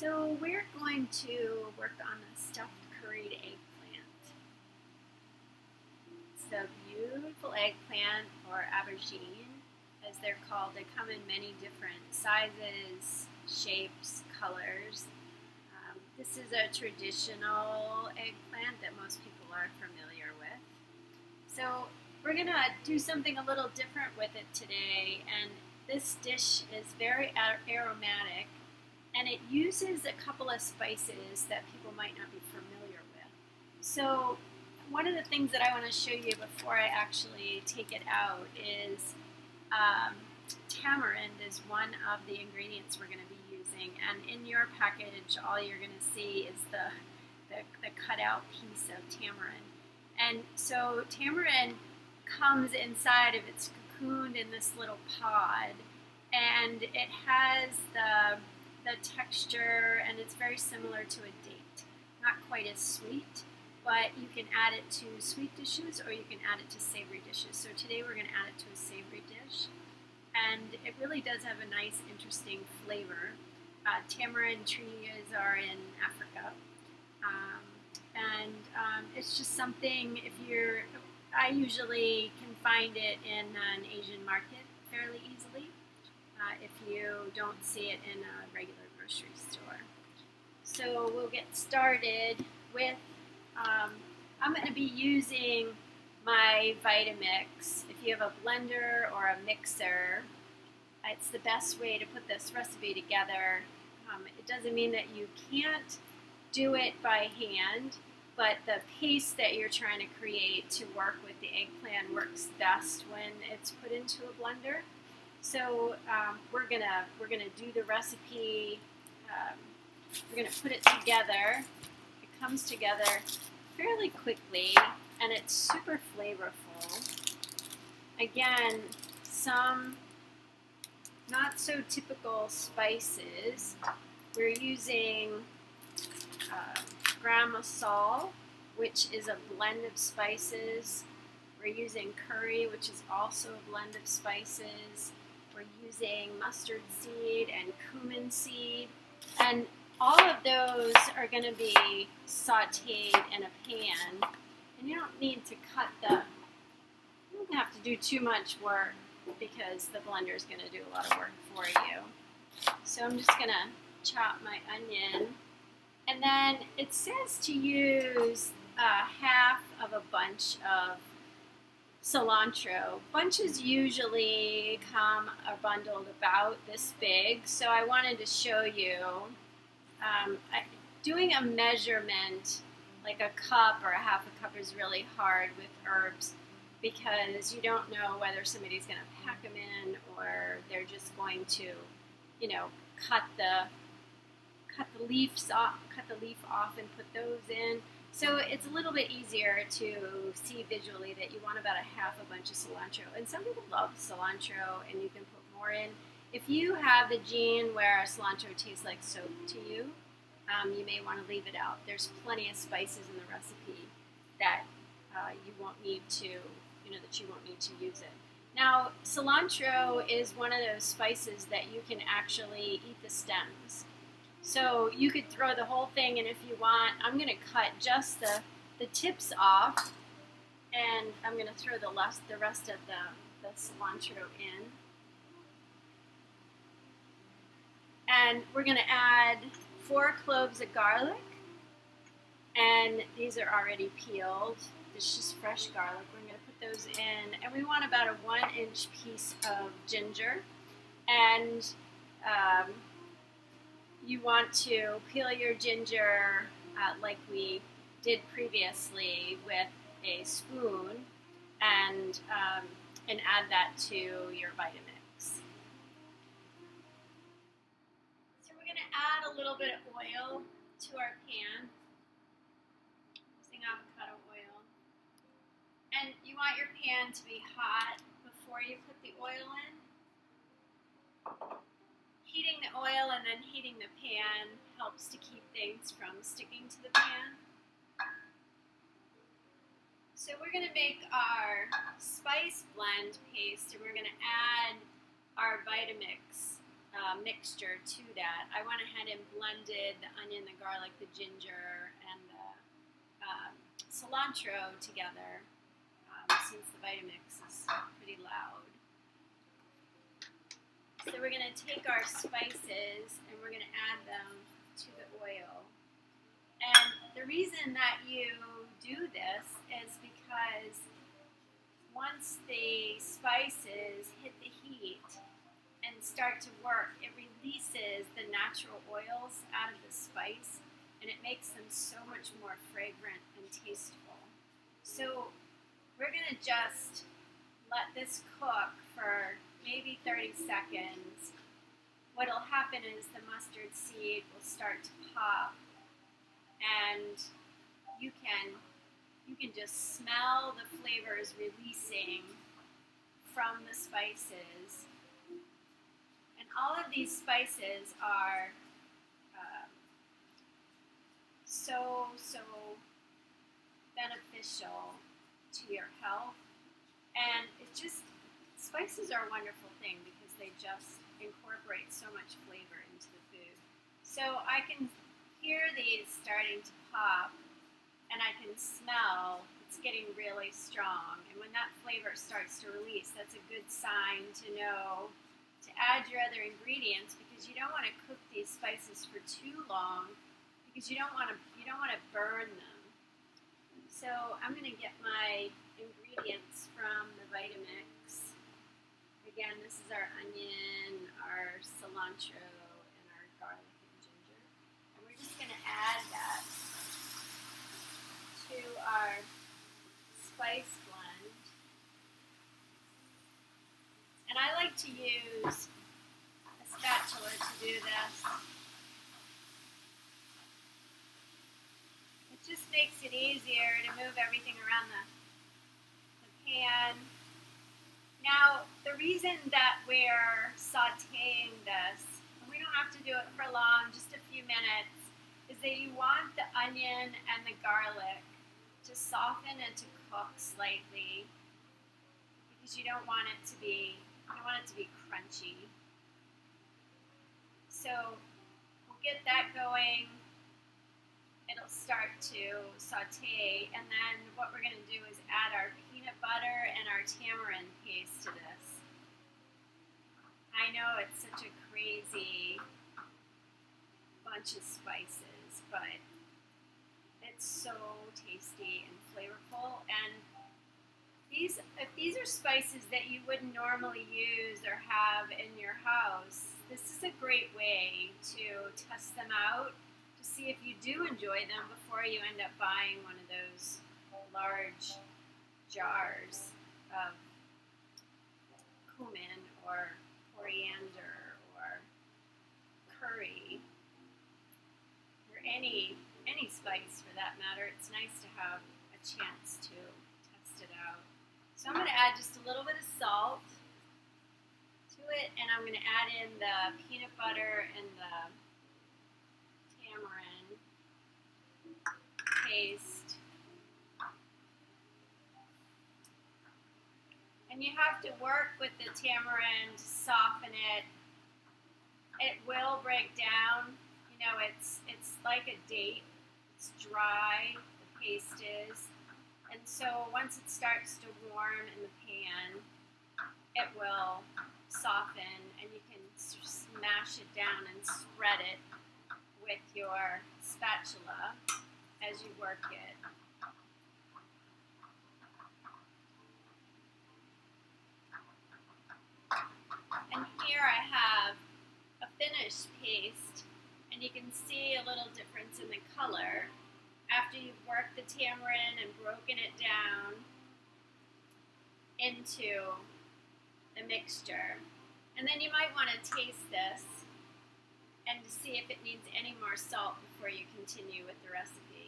So we're going to work on a stuffed curried eggplant. It's the beautiful eggplant, or aubergine as they're called. They come in many different sizes, shapes, colors. This is a traditional eggplant that most people are familiar with. So we're going to do something a little different with it today, and this dish is very aromatic. And it uses a couple of spices that people might not be familiar with. So one of the things that I want to show you before I actually take it out is tamarind is one of the ingredients we're going to be using. And in your package, all you're going to see is the cutout piece of tamarind. And so tamarind comes inside of its cocooned in this little pod, and it has the texture, and it's very similar to a date. Not quite as sweet, but you can add it to sweet dishes or you can add it to savory dishes. So today we're going to add it to a savory dish, and it really does have a nice, interesting flavor. Tamarind trees are in Africa, and it's just something, I usually can find it in an Asian market fairly easily. If you don't see it in a regular grocery store. So we'll get started with, I'm going to be using my Vitamix. If you have a blender or a mixer, it's the best way to put this recipe together. It doesn't mean that you can't do it by hand, but the paste that you're trying to create to work with the eggplant works best when it's put into a blender. So we're gonna do the recipe. We're gonna put it together. It comes together fairly quickly, and it's super flavorful. Again, some not so typical spices. We're using gram masala, which is a blend of spices. We're using curry, which is also a blend of spices. We're using mustard seed and cumin seed, and all of those are going to be sautéed in a pan. And you don't need to you don't have to do too much work because the blender is going to do a lot of work for you. So I'm just going to chop my onion, and then it says to use half of a bunch of cilantro. Bunches usually are bundled about this big, so I wanted to show you. Doing a measurement like a cup or a half a cup is really hard with herbs because you don't know whether somebody's going to pack them in or they're just going to, cut the leaf off and put those in. So it's a little bit easier to see visually that you want about a half a bunch of cilantro. And some people love cilantro, and you can put more in. If you have the gene where cilantro tastes like soap to you, you may want to leave it out. There's plenty of spices in the recipe that you won't need to use it. Now, cilantro is one of those spices that you can actually eat the stems. So you could throw the whole thing, and if you want, I'm going to cut just the tips off, and I'm going to throw the rest of the cilantro in. And we're going to add 4 cloves of garlic, and these are already peeled. It's just fresh garlic. We're going to put those in, and we want about a 1-inch piece of ginger, and you want to peel your ginger like we did previously with a spoon, and add that to your Vitamix. So we're going to add a little bit of oil to our pan, using avocado oil. And you want your pan to be hot before you put the oil in. Heating the oil and then heating the pan helps to keep things from sticking to the pan. So we're going to make our spice blend paste, and we're going to add our Vitamix mixture to that. I went ahead and blended the onion, the garlic, the ginger, and the cilantro together, since the Vitamix is pretty loud. So we're going to take our spices and we're going to add them to the oil. And the reason that you do this is because once the spices hit the heat and start to work, it releases the natural oils out of the spice and it makes them so much more fragrant and tasteful. So we're going to just let this cook for maybe 30 seconds. What'll happen is the mustard seed will start to pop, and you can just smell the flavors releasing from the spices. And all of these spices are so beneficial to your health. And spices are a wonderful thing because they just incorporate so much flavor into the food. So I can hear these starting to pop, and I can smell it's getting really strong. And when that flavor starts to release, that's a good sign to know to add your other ingredients, because you don't want to cook these spices for too long, because you don't want to burn them. So I'm going to get my ingredients from the Vitamix. Again, this is our onion, our cilantro, and our garlic and ginger. And we're just going to add that to our spice blend. And I like to use a spatula to do this. It just makes it easier to move everything around the pan. Now, the reason that we're sauteing this, and we don't have to do it for long, just a few minutes, is that you want the onion and the garlic to soften and to cook slightly, because you don't want it to be crunchy. So we'll get that going. It'll start to saute, and then what we're going to do is add our peanut butter and our tamarind paste to this. I know it's such a crazy bunch of spices, but it's so tasty and flavorful. And if these are spices that you wouldn't normally use or have in your house, this is a great way to test them out, to see if you do enjoy them before you end up buying one of those large jars of cumin or coriander or curry, or any spice for that matter. It's nice to have a chance to test it out. So I'm going to add just a little bit of salt to it, and I'm going to add in the peanut butter and the tamarind paste. And you have to work with the tamarind to soften it. It will break down. You know, it's like a date. It's dry, the paste is. And so once it starts to warm in the pan, it will soften, and you can smash it down and spread it with your spatula as you work it. And here I have a finished paste, and you can see a little difference in the color after you've worked the tamarind and broken it down into the mixture. And then you might want to taste this and to see if it needs any more salt before you continue with the recipe.